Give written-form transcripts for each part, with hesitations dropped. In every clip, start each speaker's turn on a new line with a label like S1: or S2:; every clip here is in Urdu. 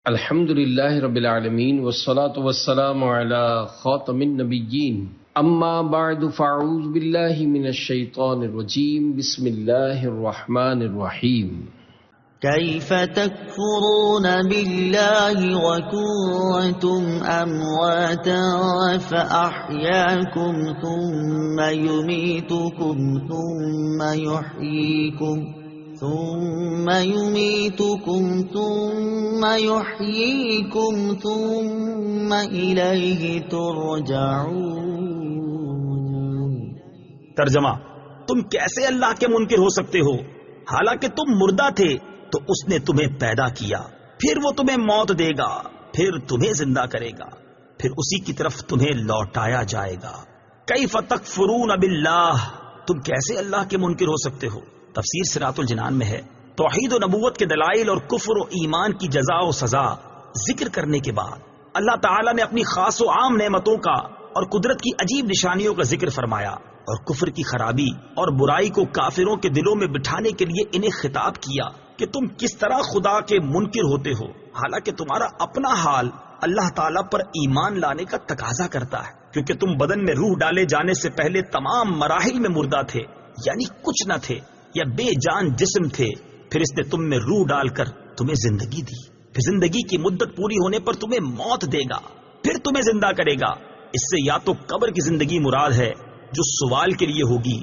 S1: الحمد للہ رب العالمین والصلاة والسلام علی خاتم النبیین اما بعد فاعوذ باللہ من الشیطان الرجیم بسم اللہ الرحمن الرحیم
S2: کیف تکفرون باللہ وکنتم امواتا فاحیاکم ثم یمیتکم ثم یحییکم ثم یمیتکم ثم یحییکم ثم الیہ ترجعون۔
S3: ترجمہ: تم کیسے اللہ کے منکر ہو سکتے ہو؟ حالانکہ تم مردہ تھے تو اس نے تمہیں پیدا کیا، پھر وہ تمہیں موت دے گا، پھر تمہیں زندہ کرے گا، پھر اسی کی طرف تمہیں لوٹایا جائے گا۔ کیف تکفرون باللہ، تم کیسے اللہ کے منکر ہو سکتے ہو؟ تفسیر صراط الجنان میں ہے، توحید و نبوت کے دلائل اور کفر و ایمان کی جزا و سزا ذکر کرنے کے بعد اللہ تعالیٰ نے اپنی خاص و عام نعمتوں کا اور قدرت کی عجیب نشانیوں کا ذکر فرمایا، اور کفر کی خرابی اور برائی کو کافروں کے دلوں میں بٹھانے کے لیے انہیں خطاب کیا کہ تم کس طرح خدا کے منکر ہوتے ہو، حالانکہ تمہارا اپنا حال اللہ تعالیٰ پر ایمان لانے کا تقاضا کرتا ہے، کیونکہ تم بدن میں روح ڈالے جانے سے پہلے تمام مراحل میں مردہ تھے، یعنی کچھ نہ تھے یا بے جان جسم تھے، پھر اس نے تم میں روح ڈال کر تمہیں زندگی دی، پھر زندگی کی مدت پوری ہونے پر تمہیں موت دے گا، پھر تمہیں زندہ کرے گا۔ اس سے یا تو قبر کی زندگی مراد ہے جو سوال کے لیے ہوگی،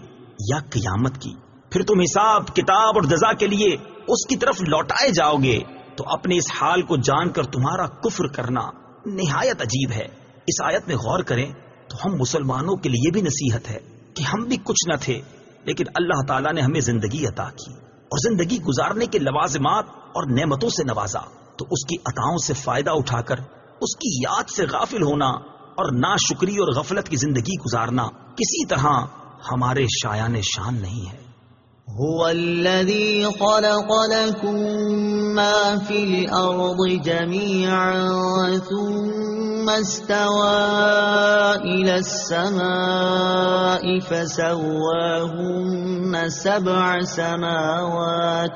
S3: یا قیامت کی، پھر تم حساب کتاب اور جزا کے لیے اس کی طرف لوٹائے جاؤ گے۔ تو اپنے اس حال کو جان کر تمہارا کفر کرنا نہایت عجیب ہے۔ اس آیت میں غور کریں تو ہم مسلمانوں کے لیے بھی نصیحت ہے کہ ہم بھی کچھ نہ تھے، لیکن اللہ تعالیٰ نے ہمیں زندگی عطا کی اور زندگی گزارنے کے لوازمات اور نعمتوں سے نوازا، تو اس کی عطاؤں سے فائدہ اٹھا کر اس کی یاد سے غافل ہونا اور ناشکری اور غفلت کی زندگی گزارنا کسی طرح ہمارے شایان شان نہیں ہے۔
S2: هو الذي خلق لكم ما في الأرض جميعا ثم استوى إلى السماء فسواهن 7 سماوات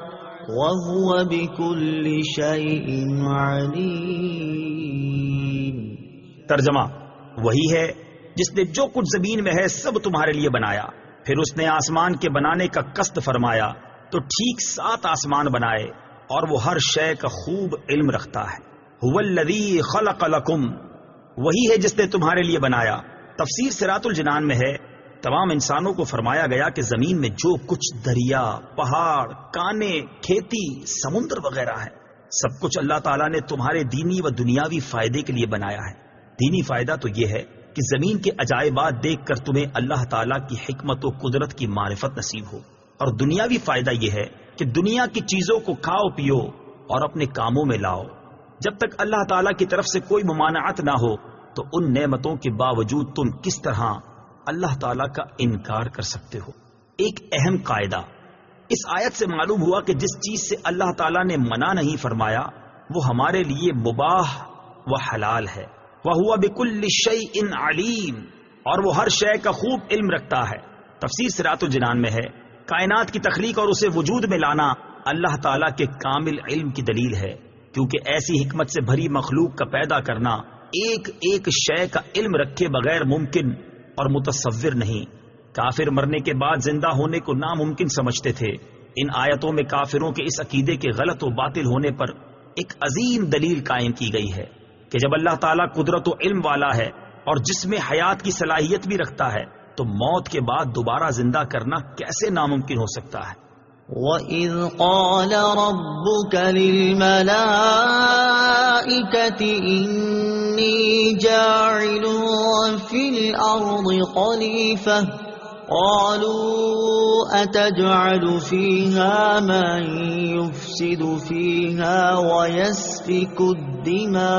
S2: وهو بكل شيء عليم۔
S3: ترجمہ: وہی ہے جس نے جو کچھ زمین میں ہے سب تمہارے لیے بنایا، پھر اس نے آسمان کے بنانے کا قصد فرمایا تو ٹھیک 7 آسمان بنائے، اور وہ ہر شے کا خوب علم رکھتا ہے۔ هو الذی خلق لکم، وہی ہے جس نے تمہارے لیے بنایا۔ تفسیر صراط الجنان میں ہے، تمام انسانوں کو فرمایا گیا کہ زمین میں جو کچھ دریا، پہاڑ، کانے، کھیتی، سمندر وغیرہ ہے، سب کچھ اللہ تعالیٰ نے تمہارے دینی و دنیاوی فائدے کے لیے بنایا ہے۔ دینی فائدہ تو یہ ہے کہ زمین کے عجائبات دیکھ کر تمہیں اللہ تعالیٰ کی حکمت و قدرت کی معرفت نصیب ہو، اور دنیاوی فائدہ یہ ہے کہ دنیا کی چیزوں کو کھاؤ پیو اور اپنے کاموں میں لاؤ۔ جب تک اللہ تعالیٰ کی طرف سے کوئی ممانعت نہ ہو تو ان نعمتوں کے باوجود تم کس طرح اللہ تعالیٰ کا انکار کر سکتے ہو؟ ایک اہم قاعدہ اس آیت سے معلوم ہوا کہ جس چیز سے اللہ تعالیٰ نے منع نہیں فرمایا وہ ہمارے لیے مباح و حلال ہے۔ وَهُوَ بِكُلِّ شَيْءٍ عَلِيمٌ، اور وہ ہر شے کا خوب علم رکھتا ہے۔ تفسیر صراط الجنان میں ہے، کائنات کی تخلیق اور اسے وجود میں لانا اللہ تعالیٰ کے کامل علم کی دلیل ہے، کیونکہ ایسی حکمت سے بھری مخلوق کا پیدا کرنا ایک ایک شے کا علم رکھے بغیر ممکن اور متصور نہیں۔ کافر مرنے کے بعد زندہ ہونے کو ناممکن سمجھتے تھے۔ ان آیتوں میں کافروں کے اس عقیدے کے غلط و باطل ہونے پر ایک عظیم دلیل قائم کی گئی ہے کہ جب اللہ تعالیٰ قدرت و علم والا ہے اور جسم حیات کی صلاحیت بھی رکھتا ہے تو موت کے بعد دوبارہ زندہ کرنا کیسے ناممکن ہو سکتا ہے؟
S2: وَإِذْ قَالَ رَبُّكَ لِلْمَلَائِكَةِ إِنِّي جَاعِلٌ فِي الْأَرْضِ خَلِيفَةً قَالُوا أَتَجْعَلُ فِيهَا مَن يُفْسِدُ فِيهَا وَيَسْفِكُ الدِّمَاءَ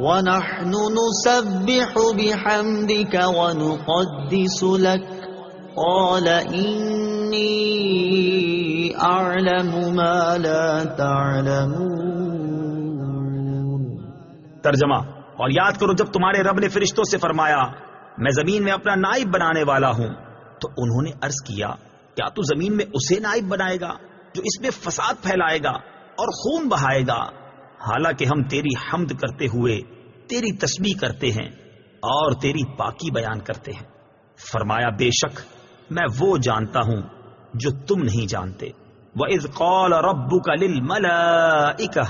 S2: وَنَحْنُ نُسَبِّحُ بِحَمْدِكَ وَنُقَدِّسُ لَكَ قَالَ إِنِّي أَعْلَمُ مَا لَا تَعْلَمُونَ۔
S3: ترجمہ: اور یاد کرو جب تمہارے رب نے فرشتوں سے فرمایا میں زمین میں اپنا نائب بنانے والا ہوں، تو انہوں نے عرض کیا کیا تو زمین میں اسے نائب بنائے گا جو اس میں فساد پھیلائے گا اور خون بہائے گا، حالانکہ ہم تیری حمد کرتے ہوئے تیری تسبیح کرتے ہیں اور تیری پاکی بیان کرتے ہیں۔ فرمایا بے شک میں وہ جانتا ہوں جو تم نہیں جانتے۔ وَإِذْ قَالَ رَبُّكَ لِلْمَلَائِكَةِ،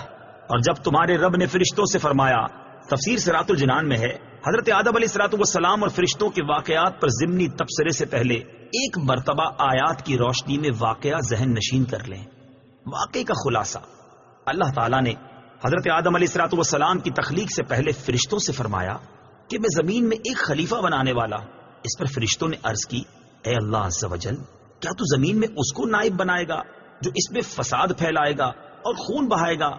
S3: اور جب تمہارے رب نے فرشتوں سے فرمایا، تفسیر صراط الجنان میں ہے حضرت آدم علیہ السلام اور فرشتوں کے واقعات پر ضمنی تبصرے سے پہلے ایک مرتبہ آیات کی روشنی میں واقعہ ذہن نشین کر لیں۔ واقعے کا خلاصہ، اللہ تعالیٰ نے حضرت آدم علیہ السلام کی تخلیق سے پہلے فرشتوں سے فرمایا کہ میں زمین میں ایک خلیفہ بنانے والا۔ اس پر فرشتوں نے عرض کی، اے اللہ عز و جل، کیا تو زمین میں اس کو نائب بنائے گا جو اس میں فساد پھیلائے گا اور خون بہائے گا،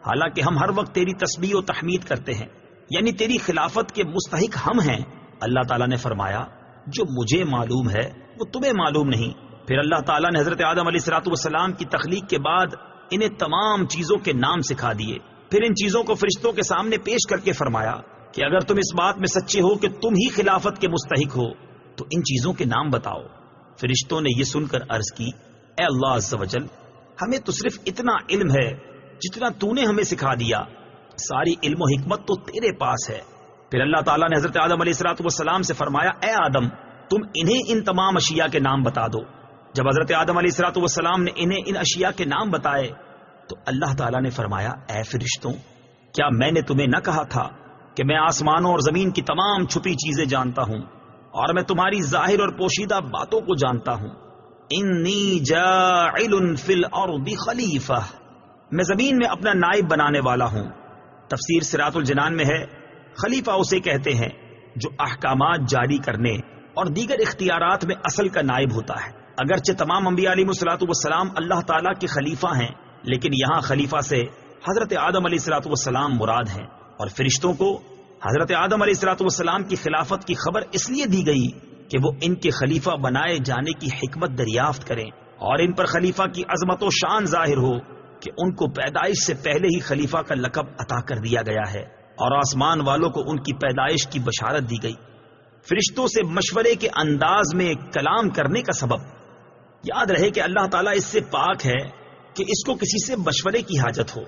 S3: حالانکہ ہم ہر وقت تیری تسبیح و تحمید کرتے ہیں، یعنی تیری خلافت کے مستحق ہم ہیں۔ اللہ تعالیٰ نے فرمایا، جو مجھے معلوم ہے وہ تمہیں معلوم نہیں۔ پھر اللہ تعالیٰ نے حضرت آدم علیہ السلام کی تخلیق کے بعد انہیں تمام چیزوں کے نام سکھا دیے۔ پھر ان چیزوں کو فرشتوں کے سامنے پیش کر کے فرمایا کہ اگر تم اس بات میں سچے ہو کہ تم ہی خلافت کے مستحق ہو تو ان چیزوں کے نام بتاؤ۔ فرشتوں نے یہ سن کر عرض کی، اے اللہ عز و جل، ہمیں تو صرف اتنا علم ہے جتنا تو نے ہمیں سکھا دیا، ساری علم و حکمت تو تیرے پاس ہے۔ پھر اللہ تعالیٰ نے حضرت آدم علیہ السلام سے فرمایا، اے آدم، تم انہیں ان تمام اشیاء کے نام بتا دو۔ جب حضرت آدم علیہ السلام نے انہیں ان اشیاء کے نام بتائے تو اللہ تعالیٰ نے فرمایا، اے فرشتوں، کیا میں نے تمہیں نہ کہا تھا کہ میں آسمانوں اور زمین کی تمام چھپی چیزیں جانتا ہوں اور میں تمہاری ظاہر اور پوشیدہ باتوں کو جانتا ہوں۔ انی جاعل فی الارض خلیفہ، میں زمین میں اپنا نائب بنانے والا ہوں۔ تفسیر صراط الجنان میں ہے، خلیفہ اسے کہتے ہیں جو احکامات جاری کرنے اور دیگر اختیارات میں اصل کا نائب ہوتا ہے۔ اگرچہ تمام انبیاء علیہ السلام اللہ تعالیٰ کے خلیفہ ہیں، لیکن یہاں خلیفہ سے حضرت آدم علیہ السلام مراد ہیں، اور فرشتوں کو حضرت آدم علیہ السلام کی خلافت کی خبر اس لیے دی گئی کہ وہ ان کے خلیفہ بنائے جانے کی حکمت دریافت کریں اور ان پر خلیفہ کی عظمت و شان ظاہر ہو کہ ان کو پیدائش سے پہلے ہی خلیفہ کا لقب عطا کر دیا گیا ہے اور آسمان والوں کو ان کی پیدائش کی بشارت دی گئی۔ فرشتوں سے مشورے کے انداز میں کلام کرنے کا سبب، یاد رہے کہ اللہ تعالیٰ اس سے پاک ہے کہ اس کو کسی سے مشورے کی حاجت ہو۔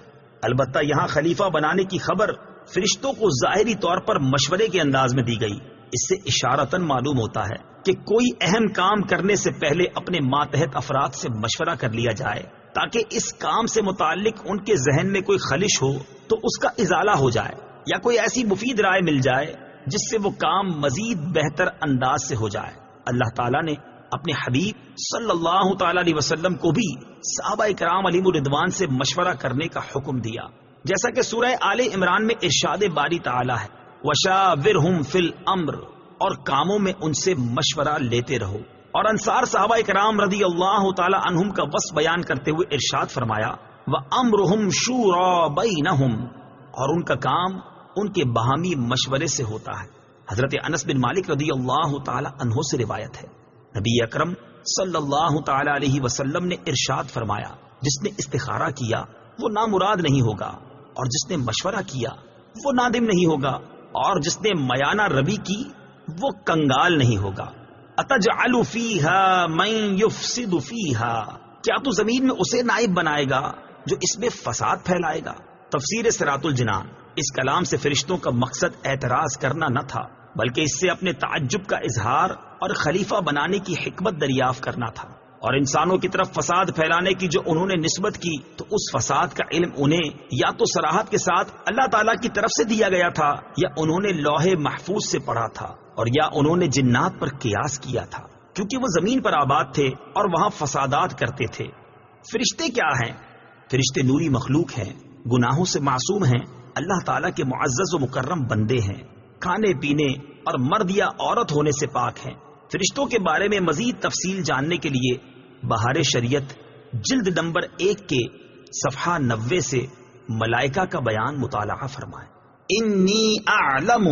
S3: البتہ یہاں خلیفہ بنانے کی خبر فرشتوں کو ظاہری طور پر مشورے کے انداز میں دی گئی۔ اس سے اشارتاً معلوم ہوتا ہے کہ کوئی اہم کام کرنے سے پہلے اپنے ماتحت افراد سے مشورہ کر لیا جائے تاکہ اس کام سے متعلق ان کے ذہن میں کوئی خلش ہو تو اس کا ازالہ ہو جائے، یا کوئی ایسی مفید رائے مل جائے جس سے وہ کام مزید بہتر انداز سے ہو جائے۔ اللہ تعالیٰ نے اپنے حبیب صلی اللہ تعالی علیہ وسلم کو بھی صحابہ کرام علیہم الرضوان سے مشورہ کرنے کا حکم دیا، جیسا کہ سورہ آل عمران میں ارشاد باری تعالیٰ ہے، وَشَاوِرْهُمْ فِي الْأَمْرِ، اور کاموں میں ان سے مشورہ لیتے رہو۔ اور انصار صحابہ کرام رضی اللہ تعالی عنہم کا وصف بیان کرتے ہوئے ارشاد فرمایا، وَأَمْرُهُمْ شُورَى بَيْنَهُمْ، اور ان کا کام ان کے باہمی مشورے سے ہوتا ہے۔ حضرت انس بن مالک رضی اللہ تعالی عنہ سے روایت ہے، نبی اکرم صلی اللہ تعالی علیہ وسلم نے ارشاد فرمایا، جس نے استخارہ کیا وہ نامراد نہیں ہوگا، اور جس نے مشورہ کیا وہ نادم نہیں ہوگا، اور جس نے میانہ ربی کی وہ کنگال نہیں ہوگا۔ اتجعل فیہا من یفسد فیہا، کیا تو زمین میں اسے نائب بنائے گا جو اس میں فساد پھیلائے گا؟ تفسیر صراط الجنان۔ اس کلام سے فرشتوں کا مقصد اعتراض کرنا نہ تھا، بلکہ اس سے اپنے تعجب کا اظہار اور خلیفہ بنانے کی حکمت دریافت کرنا تھا، اور انسانوں کی طرف فساد پھیلانے کی جو انہوں نے نسبت کی تو اس فساد کا علم انہیں یا تو صراحت کے ساتھ اللہ تعالیٰ کی طرف سے دیا گیا تھا، یا انہوں نے لوح محفوظ سے پڑھا تھا، اور یا انہوں نے جنات پر قیاس کیا تھا، کیونکہ وہ زمین پر آباد تھے اور وہاں فسادات کرتے تھے۔ فرشتے کیا ہیں؟ فرشتے نوری مخلوق ہیں، گناہوں سے معصوم ہیں، اللہ تعالیٰ کے معزز و مکرم بندے ہیں، کھانے پینے اور مرد یا عورت ہونے سے پاک ہیں۔ فرشتوں کے بارے میں مزید تفصیل جاننے کے لیے بہار شریعت جلد نمبر 1 کے صفحہ 90 سے ملائکہ کا بیان مطالعہ فرمائیں۔ انی اعلم،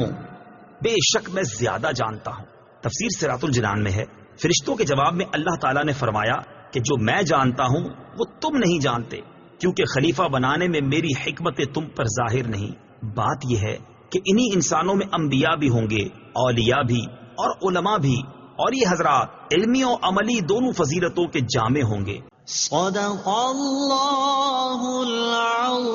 S3: بے شک میں زیادہ جانتا ہوں۔ تفسیر صراط الجنان میں ہے، فرشتوں کے جواب میں اللہ تعالیٰ نے فرمایا کہ جو میں جانتا ہوں وہ تم نہیں جانتے، کیونکہ خلیفہ بنانے میں میری حکمت تم پر ظاہر نہیں۔ بات یہ ہے کہ انہی انسانوں میں انبیاء بھی ہوں گے، اولیاء بھی اور علماء بھی، اور یہ حضرات علمی و عملی دونوں فضیلتوں کے جامع ہوں گے۔
S2: صدق اللہ العظیم.